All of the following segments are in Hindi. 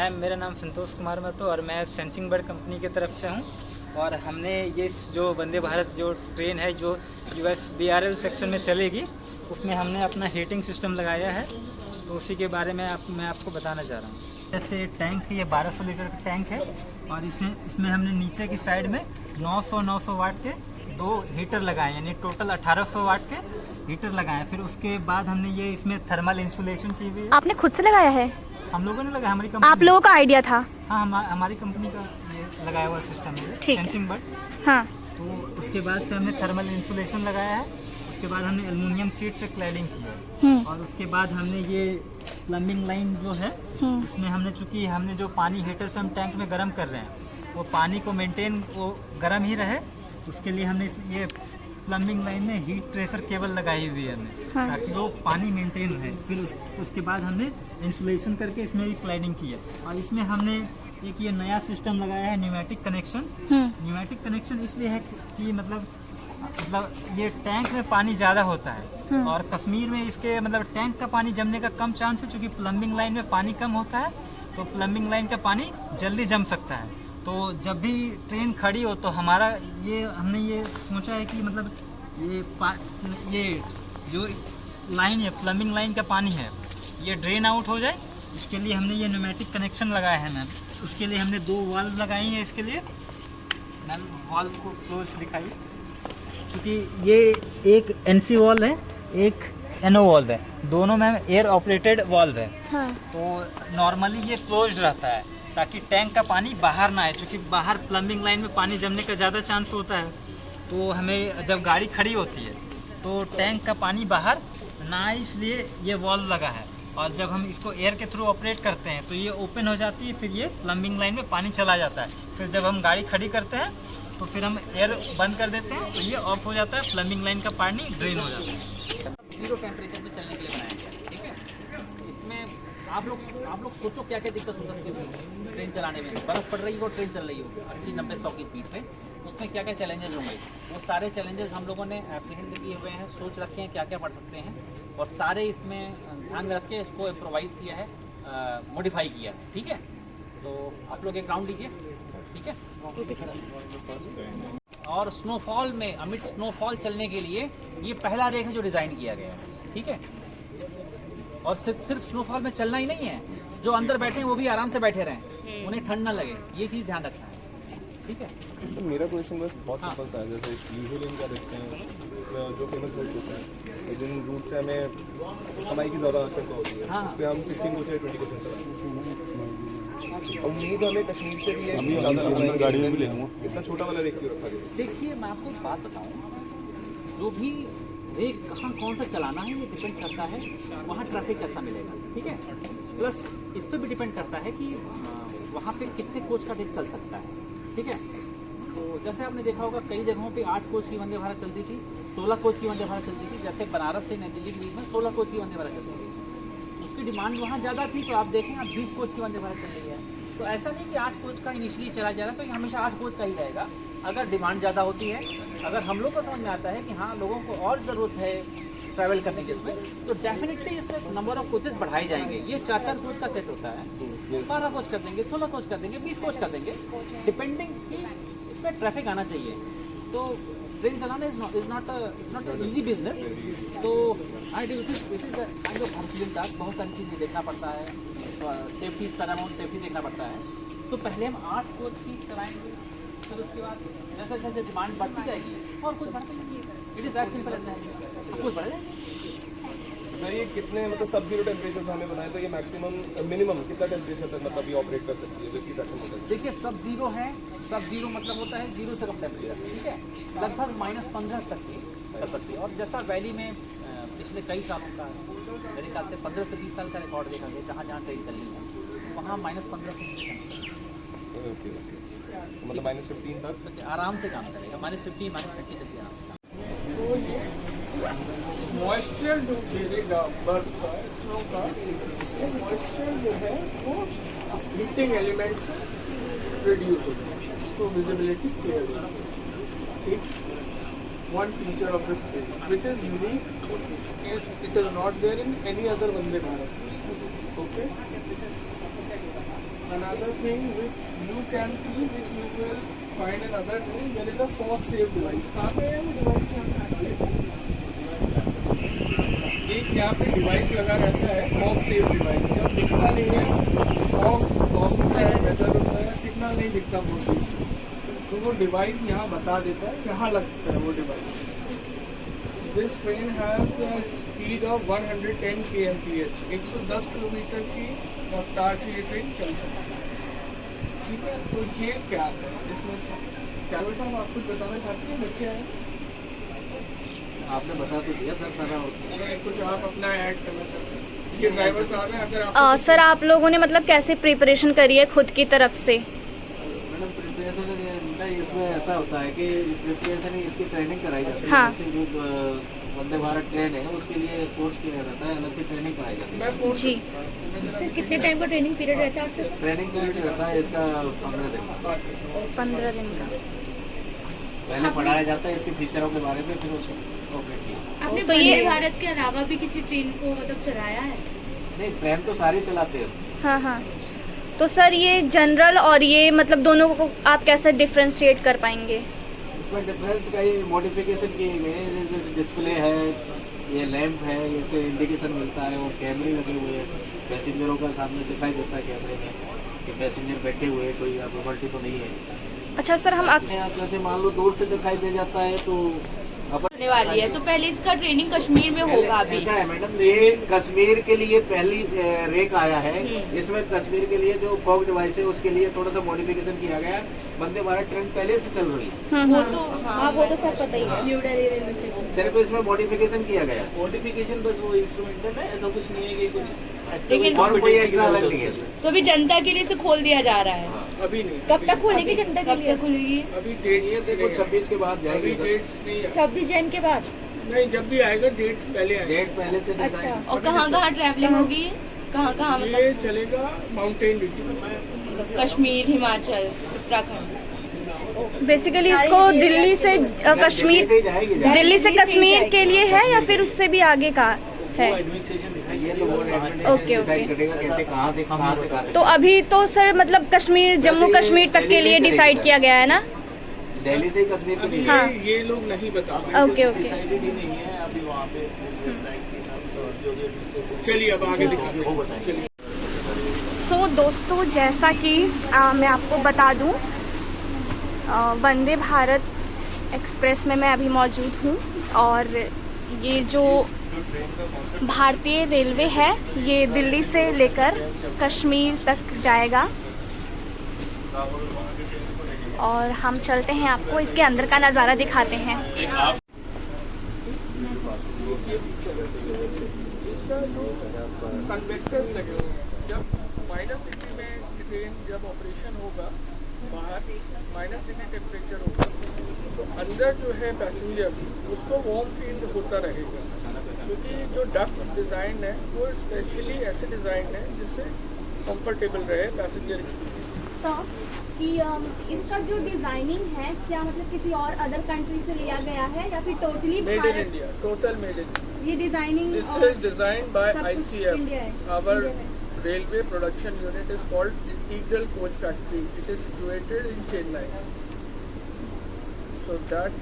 मैम, मेरा नाम संतोष कुमार महतो और मैं सेंसिंग बर्ड कंपनी की तरफ से हूँ। और हमने ये जो वंदे भारत जो ट्रेन है जो US BRL सेक्शन में चलेगी, उसमें हमने अपना हीटिंग सिस्टम लगाया है। तो उसी के बारे में मैं आपको बताना चाह रहा हूँ। जैसे टैंक, ये 1200 लीटर का टैंक है और इसमें हमने नीचे की साइड में 900 वाट के 2 हीटर लगाए, यानी टोटल 1800 वाट के हीटर लगाए। फिर उसके बाद हमने ये इसमें थर्मल इंसुलेशन की हुई है। आपने खुद से लगाया है? हम लोगों ने लगाया, हमारी कंपनी। आप लोगों का आइडिया था? हाँ, हमारी कंपनी का ये लगाया हुआ सिस्टम है, सेंसिंग बर्ड। हाँ। तो उसके बाद से हमने थर्मल इंसुलेशन लगाया है। उसके बाद हमने एल्युमिनियम शीट से क्लैडिंग की है। और उसके बाद हमने ये प्लम्बिंग लाइन जो है, इसमें हमने चूँकि हमने जो पानी हीटर से हम टैंक में गर्म कर रहे हैं, वो पानी को मेंटेन वो गर्म ही रहे, उसके लिए हमने ये प्लम्बिंग लाइन में हीट ट्रेसर केबल लगाई हुई है हमने, ताकि वो पानी मेंटेन रहे। फिर उसके बाद हमने इंसुलेशन करके इसमें भी क्लैडिंग की है। और इसमें हमने एक ये नया सिस्टम लगाया है, न्यूमेटिक कनेक्शन। न्यूमेटिक कनेक्शन इसलिए है कि मतलब ये टैंक में पानी ज़्यादा होता है और कश्मीर में इसके मतलब टैंक का पानी जमने का कम चांस है, क्योंकि प्लम्बिंग लाइन में पानी कम होता है, तो प्लम्बिंग लाइन का पानी जल्दी जम सकता है। तो जब भी ट्रेन खड़ी हो तो हमने ये सोचा है कि मतलब ये जो लाइन है, प्लम्बिंग लाइन का पानी है, ये ड्रेन आउट हो जाए, इसके लिए हमने ये न्यूमेटिक कनेक्शन लगाया है मैम। उसके लिए हमने 2 वाल्व लगाई हैं इसके लिए। मैम, वाल्व को क्लोज दिखाइए, क्योंकि ये एक NC वाल्व है, एक NO वाल्व है, दोनों मैम एयर ऑपरेटेड वाल्व है। हाँ। तो नॉर्मली ये क्लोज्ड रहता है ताकि टैंक का पानी बाहर ना आए, क्योंकि बाहर प्लम्बिंग लाइन में पानी जमने का ज़्यादा चांस होता है। तो हमें जब गाड़ी खड़ी होती है तो टैंक का पानी बाहर ना आए, इसलिए ये वाल्व लगा है। और जब हम इसको एयर के थ्रू ऑपरेट करते हैं तो ये ओपन हो जाती है, फिर ये प्लम्बिंग लाइन में पानी चला जाता है। फिर जब हम गाड़ी खड़ी करते हैं तो फिर हम एयर बंद कर देते हैं, तो ये ऑफ हो जाता है, प्लम्बिंग लाइन का पानी ड्रेन हो जाता है। 0 टेम्परेचर पे चलने के लिए बनाया गया है, ठीक है। इसमें आप लोग सोचो क्या क्या दिक्कत हो सकती है ट्रेन चलाने में। बर्फ़ पड़ रही हो, ट्रेन चल रही हो 80, 90, 100 की स्पीड से, उसमें क्या क्या चैलेंजेस होंगे। वो सारे चैलेंजेस हम लोगों ने एप्रीहेंड किए हुए हैं, सोच रखे हैं क्या क्या पढ़ सकते हैं, और सारे इसमें ध्यान में रख के इसको इम्प्रोवाइज़ किया है, मॉडिफाई किया है, ठीक है। तो आप लोग एक राउंड लीजिए, ठीक है। और स्नोफॉल में, अमिट स्नोफॉल चलने के लिए ये पहला रेक है जो डिज़ाइन किया गया है, ठीक है। और सिर्फ स्नोफॉल में चलना ही नहीं है, जो अंदर बैठे हैं वो भी आराम से बैठे रहें, उन्हें ठंड ना लगे, ये चीज़ ध्यान रखना है, ठीक है। तो मेरा क्वेश्चन बस बहुत सिंपल सा है, जैसे यूजुअली इनका देखते हैं जो फेमस रूट होता है, जिन रूट से हमें कमाई की ज़्यादा आवश्यकता होती है, उस पर हम 16 कोच या 20 कोच उम्मीद हमें कश्मीर से भी है, गाड़ी में भी ले लूँगा, इतना छोटा वाला रेक क्यों रखा गया? देखिए, मैं आपको एक बात बताऊँ, जो भी रेक कहाँ कौन सा चलाना है ये डिपेंड करता है वहाँ ट्रैफिक कैसा मिलेगा, ठीक है। प्लस इस पर भी डिपेंड करता है कि वहाँ पे कितने कोच का रेक चल सकता है, ठीक है। तो जैसे आपने देखा होगा कई जगहों पे 8 कोच की वंदे भारत चलती थी, 16 कोच की वंदे भारत चलती थी। जैसे बनारस से नई दिल्ली के बीच में 16 कोच की वंदे भारत चलती थी, उसकी डिमांड वहाँ ज़्यादा थी, तो आप देखें अब 20 कोच की वंदे भारत चल रही है। तो ऐसा नहीं कि 8 कोच का इनिशियली चला जा रहा है तो ये हमेशा 8 कोच का ही रहेगा। अगर डिमांड ज़्यादा होती है, अगर हम लोग को समझ में आता है कि हाँ लोगों को और ज़रूरत है ट्रैवल करने के इसमें, तो डेफिनेटली इसमें नंबर ऑफ कोचेस बढ़ाए जाएंगे। ये 4-4 कोच का सेट होता है, 12 कोच कर देंगे, 16 कोच कर देंगे, 20 कोच कर देंगे, डिपेंडिंग कि इसमें ट्रैफिक आना चाहिए। तो ट्रेन चलाना इज नॉट इजी बिजनेस। तो it is kind of Herculean task, बहुत सारी चीज़ें देखना पड़ता है, सेफ्टी, पैरामाउंट सेफ्टी देखना पड़ता है। तो पहले हम 8 कोच की चलाएंगे, फिर उसके बाद जैसे जैसे डिमांड बढ़ती जाएगी और कुछ बढ़ती जाएगी। इट इज़ दैट सिंपल रहता है, कुछ बढ़े। सर ये कितने मतलब सब जीरो टेम्परेचर से हमें बनाए, तो ये मैक्सिमम मिनिमम कितना टेम्परेचर तक मतलब ये ऑपरेट कर सकती है जिसकी पैशन होता है? देखिए, सब जीरो है, सब जीरो मतलब होता है 0 से कम टेम्परेचर, ठीक है। लगभग -15 तक की कर सकती है। और जैसा वैली में पिछले कई सालों का, मेरे ख्याल से 15 से 20 साल का रिकॉर्ड देखा गया, जहाँ जहाँ ट्रेन चल रही है वहाँ -15 से ओके, मतलब -15 तक आराम से काम करेगा, -50 -50 तक भी आराम से काम। मॉइस्चर जो गिरेगा बर्फ का, स्नो का, वो मॉइस्चर जो है वो हीटिंग एलिमेंट से रिड्यूस होता है, तो विजिबिलिटी क्लियर होगी, ठीक। One feature of this train which is unique, it is not there in any other Vande Bharat, okay. another thing which you can see, which you will find in other things, there is a fog safe device. कहाँ पे है वो device? एक यहाँ पे डिवाइस लगा रहता है फॉग सेफ डिवाइस। जब दिखता नहीं है फॉग होता है, वेदर होता है, सिग्नल नहीं दिखता बहुत, तो वो डिवाइस यहाँ बता देता है कहाँ लगता है वो device. This train has speed of 110 kmph, 110 kilometre की रफ्तार से ये ट्रेन चल सकती है। ठीक है, तो ये क्या है इसमें से क्या साहब आप कुछ बताना चाहते हैं? बच्चे आए, आपने बता तो दिया सर सारा। कुछ आप अपना ऐड करना चाहते हैं? ये ड्राइवर साहब हैं, अगर आप सर आप लोगों ने मतलब कैसे प्रिपरेशन करी है खुद की तरफ से? मैडम प्रिपरेशन इसमें ऐसा होता है कि प्रिपरेशन इसकी ट्रेनिंग कराई जाती है। हाँ। जैसे जो वंदे भारत ट्रेन है उसके लिए कोर्स किया जाता है, अलग से ट्रेनिंग कराई जाती है। जी। सर कितने टाइम का ट्रेनिंग पीरियड रहता है आपके? ट्रेनिंग पीरियड रहता है इसका 15 दिन का। 15 दिन का। पहले पढ़ाया जाता है इसके फीचरों के बारे में, फिर उसको ऑपरेट किया। आपने तो ये- वंदे भारत के अलावा भी किसी ट्रेन को मतलब चलाया है? नहीं, ट्रेन तो सारी चलाते हैं। हाँ हाँ। तो सर ये जनरल और ये मतलब दोनों को आप कैसे डिफ्रेंशिएट कर पाएंगे? इसमें डिफरेंस कई मॉडिफिकेशन किए गए हैं, जैसे डिस्प्ले है, ये लैंप है, ये तो इंडिकेशन मिलता है, और कैमरे लगे हुए हैं, पैसेंजरों का सामने दिखाई देता है कैमरे में कि पैसेंजर बैठे हुए हैं, कोई अनोमल्टी तो नहीं है। अच्छा सर हम जैसे मान लो दूर से दिखाई दे जाता है तो होने वाली है, तो पहले इसका ट्रेनिंग कश्मीर में होगा अभी। ऐसा है मैडम, ये कश्मीर के लिए पहली रेक आया है। इसमें कश्मीर के लिए जो फॉग डिवाइस है उसके लिए थोड़ा सा मॉडिफिकेशन किया गया है। वंदे भारत ट्रेन पहले से चल रही है, वो तो हाँ वो तो सब पता ही है। New Delhi railway station. सिर्फ इसमें मॉडिफिकेशन किया गया है मॉडिफिकेशन बस वो इंस्ट्रूमेंटल है, ऐसा कुछ नहीं है कि कुछ लेकिन और कोई एक्स्ट्रा अलग नहीं है इसमें। तो अभी जनता के लिए इसे खोल दिया जा रहा है। अभी नहीं, कब तक खोलेगी जनता के लिए? कब तक खुलेगी? अभी डेट ये देखो 26 के बाद अभी जाएगी सर। डेट्स नहीं है। 26 जैन के बाद। नहीं, जब भी आएगा डेट पहले आएगा। डेट पहले से अच्छा, डिसाइड। और कहाँ कहाँ ट्रैवलिंग होगी? कहाँ कहाँ ये मतलब? चलेगा mountain region, Kashmir, Himachal, Uttarakhand. Basically इसको दिल्ली से कश्मीर, से ही जाएगी दिल्ली से कश्मीर के लिए है या फिर उससे भी आगे का है? ये तो वो ओके, डिसाइड करेगा कैसे कहाँ से कहाँ से। तो अभी तो सर मतलब कश्मीर, जम्मू कश्मीर तक के लिए डिसाइड किया गया है ना? दिल्ली से ही कश्मीर के अभी लिए। हाँ। ये लोग नहीं बता पाए। Okay okay. चलिए अब आगे दिखाते चलिए। सो दोस्तों जैसा कि मैं आपको बता दूं, वंदे भारत एक्सप्रेस में मैं अभी मौजूद हूं और ये जो भारतीय रेलवे है ये दिल्ली से लेकर कश्मीर तक जाएगा और हम चलते हैं, आपको इसके अंदर का नज़ारा दिखाते हैं। इसका जो कन्वेक्टर्स लगे हुए हैं, जब -डिग्री में ट्रेन जब ऑपरेशन होगा, बाहर -डिग्री टेम्परेचर होगा, तो अंदर जो है पैसेंजर उसको वार्म फील होता रहेगा, क्योंकि जो डक्ट्स डिज़ाइन है वो स्पेशली ऐसे डिज़ाइन है जिससे कंफर्टेबल रहे पैसेंजर एक्सपीरियंस। सर कि इसका जो डिजाइनिंग है क्या मतलब किसी और अदर कंट्री से लिया गया है या फिर totally made in Bharat? India, total made in India. ये designing This is designed by सब कुछ ICF. India है, Our India है। railway production unit is called Integral Coach Factory. It is situated in Chennai. So that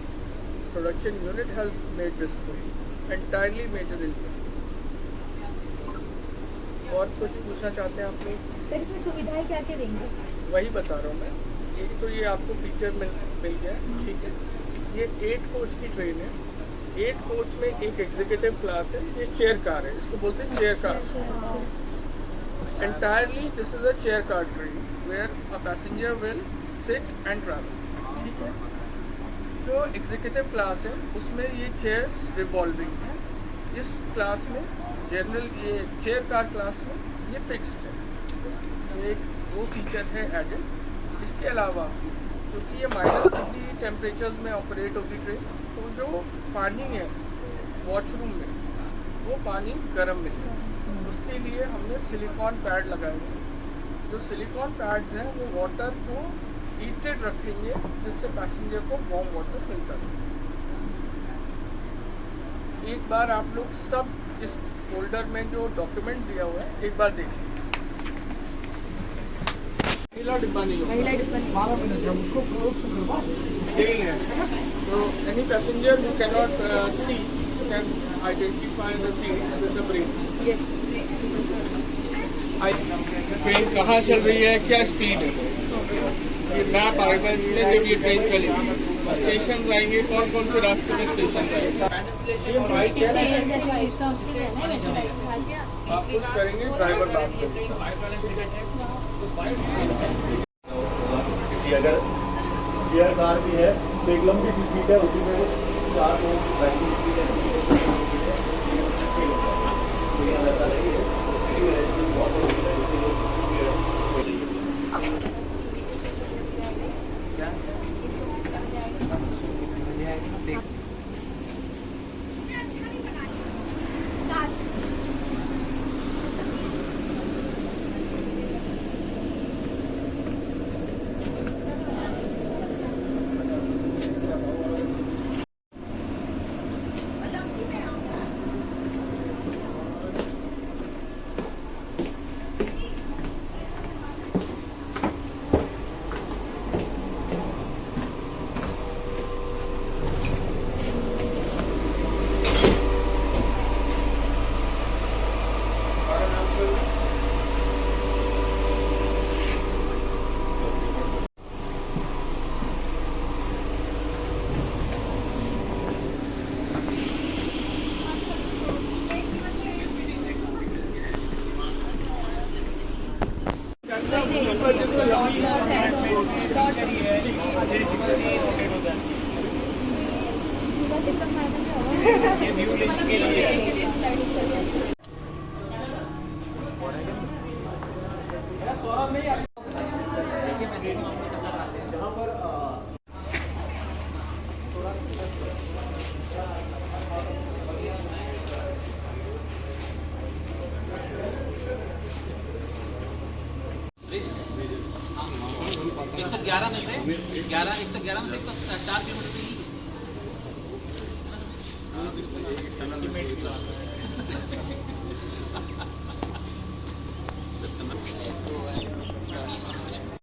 production unit has made this food. Entirely made in India. और कुछ पूछना चाहते हैं आप लोग? सर इसमें सुविधाएं क्या क्या देंगे? वही बता रहा हूँ मैं। एक तो ये आपको फीचर मिल गया, ठीक है। ये 8 कोच की ट्रेन है। 8 कोच में एक एग्जीक्यूटिव क्लास है, ये चेयर कार है, इसको बोलते हैं chair car. Entirely this is a chair car train where a passenger will sit and travel, ठीक है। जो एग्जीक्यूटिव क्लास है उसमें ये चेयर्स रिवॉल्विंग है। इस क्लास में जनरल, ये चेयर कार क्लास में ये फिक्स्ड है। एक वो फीचर है एडेड। इसके अलावा क्योंकि ये -डिग्री टेम्परेचर्स में ऑपरेट होगी ट्रेन, तो जो पानी है वॉशरूम में वो पानी गर्म मिलेगा। उसके लिए हमने सिलिकॉन पैड लगाए हैं। जो सिलिकॉन पैड्स हैं वो वाटर को हीटेड रखेंगे जिससे पैसेंजर को वार्म वाटर मिलता है। एक बार आप लोग सब इस फोल्डर में जो डॉक्यूमेंट दिया हुआ है एक बार देख लीजिए। महिला डिब्बा नहीं होगा। महिला डिब्बा नहीं। 12 मिनट हम उसको क्लीन है ना। तो any passenger who can not see can identify the seat with the break. Yes. Train कहाँ चल रही है, क्या स्पीड है, ये मैप आएगा इसमें जब ये ट्रेन चलेगी। स्टेशन आएंगे, कौन कौन से रास्ते में स्टेशन आएंगे, आप कुछ करेंगे, ड्राइवर बात कि अगर चेयर कार भी है तो एक लंबी सी सीट है, उसी में 4 लोग बैठने की ग्यारह में से 111 में से 104 किलोमीटर पे ही है।